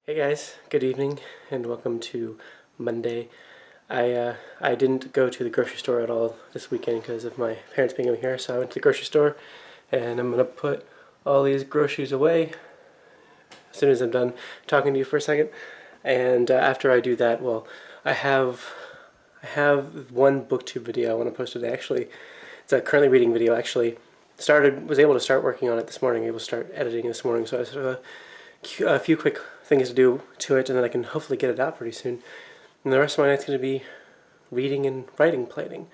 Hey guys, good evening and welcome to Monday. I didn't go to the grocery store at all this weekend because of my parents being over here, so I went to the grocery store and I'm gonna put all these groceries away as soon as I'm done talking to you for a second. And after I do that, well, I have one booktube video I want to post today. Actually, it's a currently reading video. Actually, was able to start working on it this morning. Able to start editing this morning, so I have a few quick things to do to it, and then I can hopefully get it out pretty soon. And the rest of my night's going to be reading and writing planning,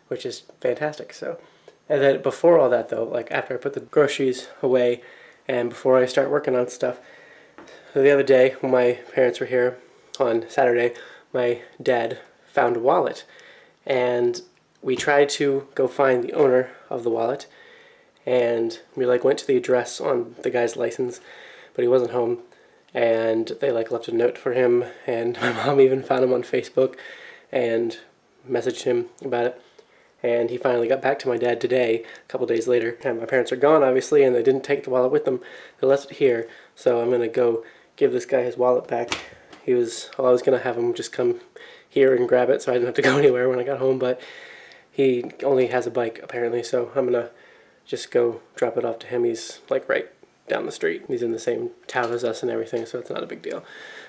which is fantastic. So, and then before all that though, like after I put the groceries away and before I start working on stuff, so the other day when my parents were here on Saturday, my dad found a wallet, and we tried to go find the owner of the wallet, and we went to the address on the guy's license, but he wasn't home, and they left a note for him, and my mom even found him on Facebook and messaged him about it. And he finally got back to my dad today, a couple days later, and my parents are gone obviously, and they didn't take the wallet with them. They left it here, so I'm gonna go give this guy his wallet back. I was gonna have him just come here and grab it so I didn't have to go anywhere when I got home, but he only has a bike apparently, so I'm gonna just go drop it off to him. He's right down the street. He's in the same town as us and everything, so it's not a big deal.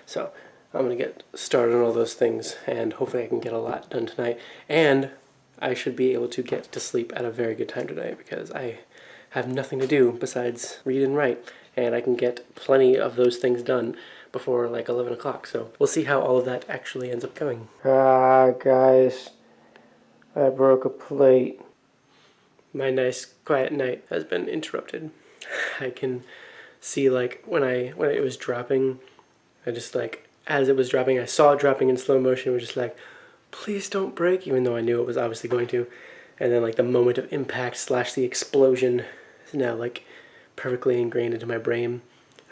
So I'm gonna get started on all those things, and hopefully I can get a lot done tonight. And I should be able to get to sleep at a very good time tonight because I have nothing to do besides read and write, and I can get plenty of those things done before 11 o'clock. So we'll see how all of that actually ends up going. Guys, I broke a plate. My nice quiet night has been interrupted. I can see when it was dropping, I just as it was dropping, I saw it dropping in slow motion. It was just please don't break, even though I knew it was obviously going to. And then the moment of impact / the explosion is now perfectly ingrained into my brain.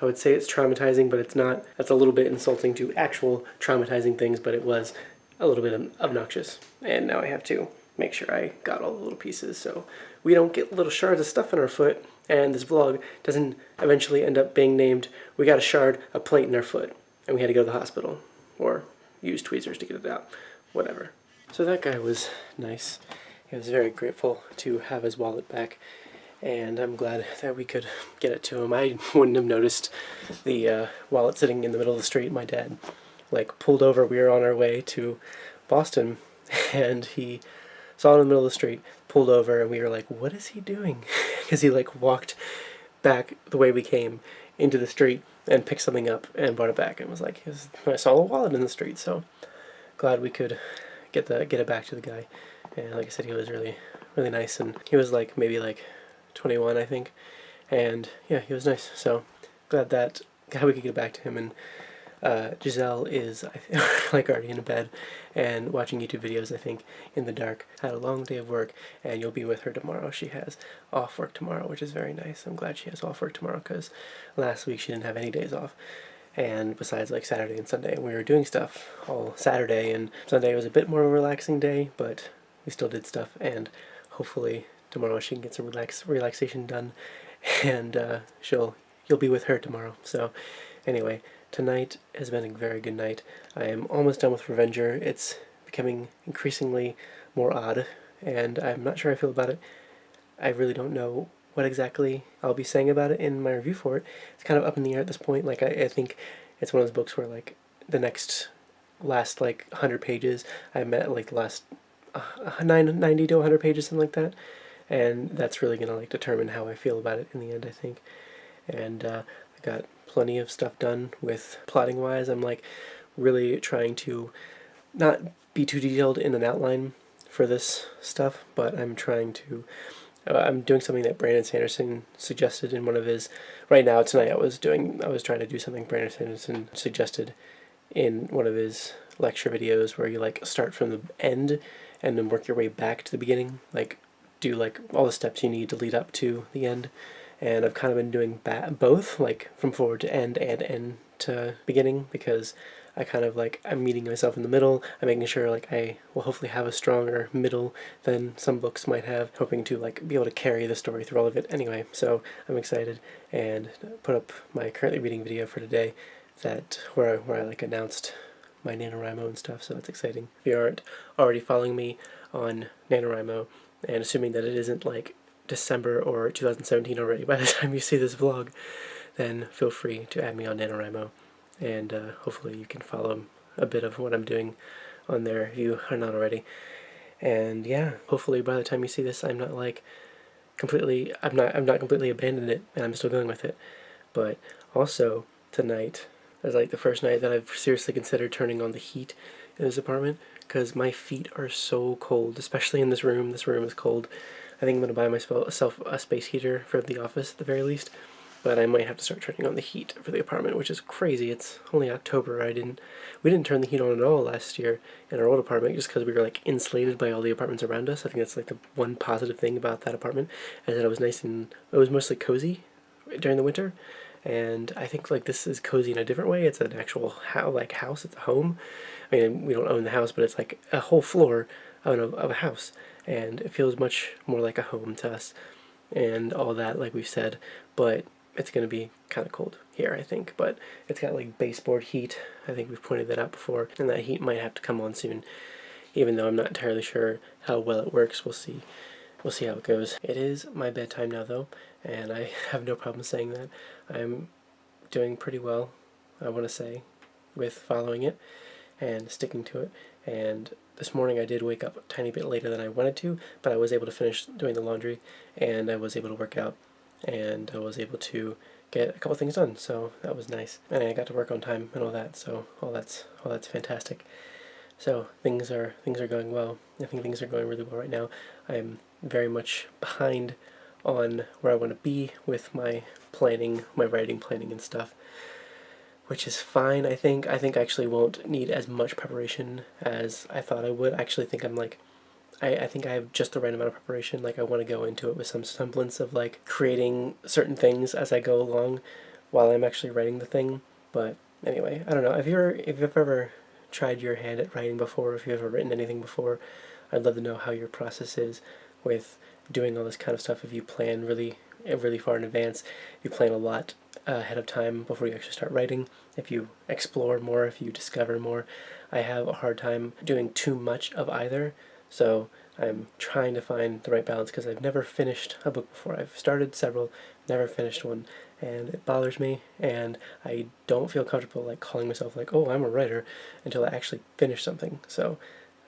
I would say it's traumatizing, but it's not. That's a little bit insulting to actual traumatizing things, but it was a little bit obnoxious. And now I have to make sure I got all the little pieces so we don't get little shards of stuff in our foot and this vlog doesn't eventually end up being named "We got a shard, a plate in our foot, and we had to go to the hospital," or use tweezers to get it out. Whatever. So that guy was nice. He was very grateful to have his wallet back, and I'm glad that we could get it to him. I wouldn't have noticed the wallet sitting in the middle of the street. My dad pulled over. We were on our way to Boston, and he saw it in the middle of the street, pulled over, and we were what is he doing? Because he walked back the way we came into the street and picked something up and brought it back, and was I saw a wallet in the street. So glad we could get it back to the guy. And like I said, he was really nice, and he was maybe 21, I think, and yeah, he was nice. So glad we could get back to him. And Giselle is already in bed and watching YouTube videos, I think, in the dark. Had a long day of work, and you'll be with her tomorrow. She has off work tomorrow, which is very nice. I'm glad she has off work tomorrow because last week she didn't have any days off. And besides Saturday and Sunday, we were doing stuff all Saturday, and Sunday was a bit more of a relaxing day, but we still did stuff, and hopefully tomorrow she can get some relaxation done, and you'll be with her tomorrow. So anyway, tonight has been a very good night. I am almost done with Revenger. It's becoming increasingly more odd, and I'm not sure how I feel about it. I really don't know what exactly I'll be saying about it in my review for it. It's kind of up in the air at this point. I think it's one of those books where the last 100 pages, I'm at the last 90 to 100 pages, something like that, and that's really gonna determine how I feel about it in the end, I think. And I got plenty of stuff done with plotting wise. I'm really trying to not be too detailed in an outline for this stuff, but I'm trying to I'm doing something that Brandon Sanderson suggested in one of his. Right now tonight I was trying to do something Brandon Sanderson suggested in one of his lecture videos, where you start from the end and then work your way back to the beginning, do all the steps you need to lead up to the end. And I've kind of been doing both, from forward to end and end to beginning, because I kind of I'm meeting myself in the middle. I'm making sure I will hopefully have a stronger middle than some books might have, hoping to be able to carry the story through all of it. Anyway, so I'm excited, and put up my currently reading video for today. that where I like announced my NaNoWriMo and stuff, so that's exciting. If you aren't already following me on NaNoWriMo, and assuming that it isn't like December or 2017 already by the time you see this vlog, then feel free to add me on NaNoWriMo, and hopefully you can follow a bit of what I'm doing on there if you are not already. And yeah, hopefully by the time you see this, I'm not like completely, I'm not completely abandoned it, and I'm still going with it. But also tonight is like the first night that I've seriously considered turning on the heat in this apartment, because my feet are so cold, especially in this room. This room is cold. I think I'm going to buy myself a space heater for the office at the very least, but I might have to start turning on the heat for the apartment, which is crazy. It's only October. We didn't turn the heat on at all last year in our old apartment, just because we were like insulated by all the apartments around us. I think that's like the one positive thing about that apartment, is that it was nice and it was mostly cozy during the winter. And I think like this is cozy in a different way. It's an actual house. It's a home. I mean, we don't own the house, but it's like a whole floor of a house, and it feels much more like a home to us, and all that, like we've said. But it's going to be kind of cold here, I think. But it's got like baseboard heat. I think we've pointed that out before, and that heat might have to come on soon, even though I'm not entirely sure how well it works. We'll see. We'll see how it goes. It is my bedtime now, though, and I have no problem saying that. I'm doing pretty well, I want to say, with following it and sticking to it. And this morning I did wake up a tiny bit later than I wanted to, but I was able to finish doing the laundry, and I was able to work out, and I was able to get a couple things done, so that was nice. And I got to work on time and all that, so all that's fantastic. So things are going well. I think things are going really well right now. I'm very much behind on where I want to be with my planning, my writing planning and stuff, which is fine. I think I actually won't need as much preparation as I thought I would. I actually think I think I have just the right amount of preparation. Like, I want to go into it with some semblance of like creating certain things as I go along while I'm actually writing the thing. But anyway, I don't know. If you've ever tried your hand at writing before, if you've ever written anything before, I'd love to know how your process is with doing all this kind of stuff. If you plan really far in advance, you plan a lot ahead of time before you actually start writing, if you explore more, if you discover more. I have a hard time doing too much of either, so I'm trying to find the right balance, because I've never finished a book before. I've started several, never finished one, and it bothers me, and I don't feel comfortable like calling myself like, oh, I'm a writer, until I actually finish something. So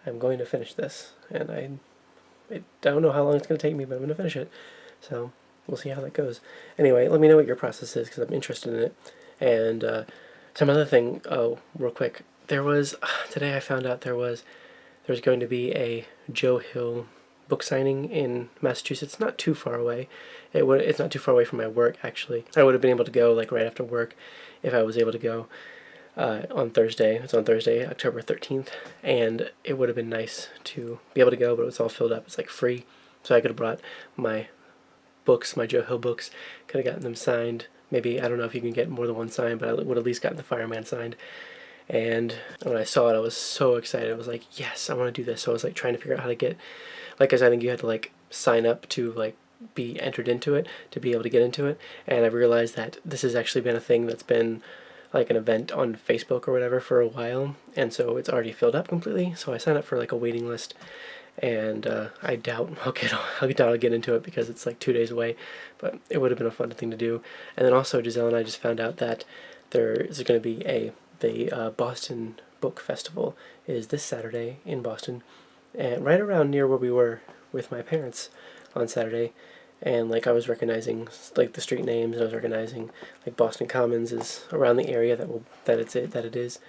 I'm going to finish this, and I don't know how long it's going to take me, but I'm going to finish it. So we'll see how that goes. Anyway, let me know what your process is, because I'm interested in it. And some other thing, real quick, today I found out there's going to be a Joe Hill book signing in Massachusetts, not too far away. It's not too far away from my work, actually. I would have been able to go like right after work if I was able to go on Thursday. It's on Thursday, October 13th, and it would have been nice to be able to go, but it was all filled up. It's like free, so I could have brought my books, my Joe Hill books, could have gotten them signed. Maybe, I don't know if you can get more than one signed, but I would have at least gotten the Fireman signed. And when I saw it, I was so excited. I was like, yes, I want to do this. So I was like trying to figure out how to get, like, I think you had to like sign up to like be entered into it to be able to get into it. And I realized that this has actually been a thing that's been like an event on Facebook or whatever for a while, and so it's already filled up completely. So I signed up for like a waiting list, and I doubt I'll get into it, because it's like 2 days away, but it would have been a fun thing to do. And then also, Giselle and I just found out that there is going to be the Boston Book Festival is this Saturday in Boston, and right around near where we were with my parents on Saturday. And like I was recognizing like the street names, and I was recognizing like Boston Commons is around the area that it is.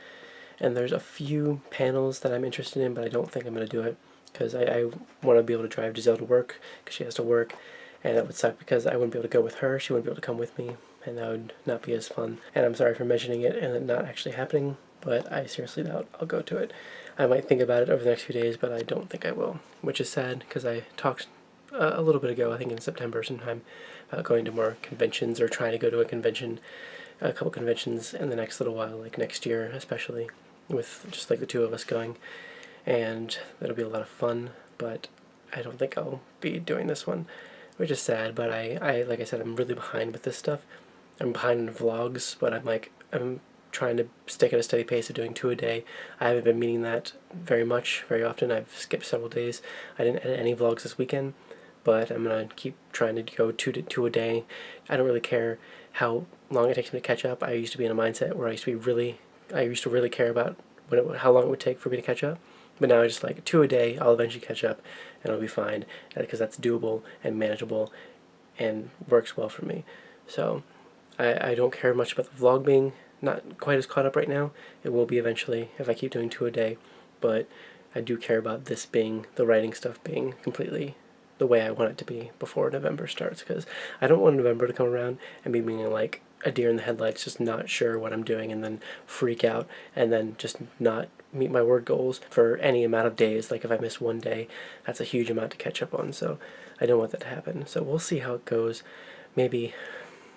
And there's a few panels that I'm interested in, but I don't think I'm going to do it, because I want to be able to drive Giselle to work, because she has to work, and that would suck because I wouldn't be able to go with her. She wouldn't be able to come with me, and that would not be as fun. And I'm sorry for mentioning it and it not actually happening, but I seriously doubt I'll go to it. I might think about it over the next few days, but I don't think I will, which is sad, because I talked a little bit ago, I think in September sometime, about going to more conventions, or trying to go to a couple conventions in the next little while, like next year especially, with just like the two of us going, and that'll be a lot of fun. But I don't think I'll be doing this one, which is sad. But I like I said, I'm really behind with this stuff. I'm behind in vlogs, but I'm trying to stick at a steady pace of doing 2 a day. I haven't been meeting that very often. I've skipped several days. I didn't edit any vlogs this weekend, but I'm gonna keep trying to go two a day. I don't really care how long it takes me to catch up. I used to be in a mindset where I used to really care about how long it would take for me to catch up. But now I just like 2 a day. I'll eventually catch up, and I'll be fine because that's doable and manageable, and works well for me. So I don't care much about the vlog being not quite as caught up right now. It will be eventually if I keep doing 2 a day, but I do care about this being, the writing stuff being completely the way I want it to be before November starts, because I don't want November to come around and be being like a deer in the headlights, just not sure what I'm doing, and then freak out, and then just not meet my word goals for any amount of days. Like if I miss 1 day, that's a huge amount to catch up on, so I don't want that to happen. So we'll see how it goes. Maybe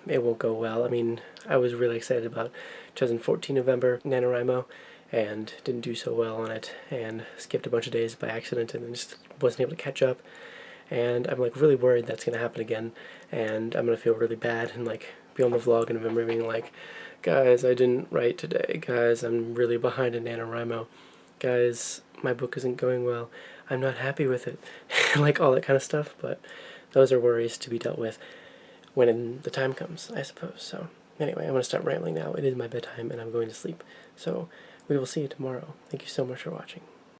it won't go well. I mean, I was really excited about 2014 November NaNoWriMo and didn't do so well on it, and skipped a bunch of days by accident, and then just wasn't able to catch up. And I'm like really worried that's gonna happen again, and I'm gonna feel really bad and like be on the vlog in November being like, guys, I didn't write today. Guys, I'm really behind in NaNoWriMo. Guys, my book isn't going well. I'm not happy with it. Like all that kind of stuff, but those are worries to be dealt with when the time comes, I suppose. So anyway, I'm going to stop rambling now. It is my bedtime and I'm going to sleep. So we will see you tomorrow. Thank you so much for watching.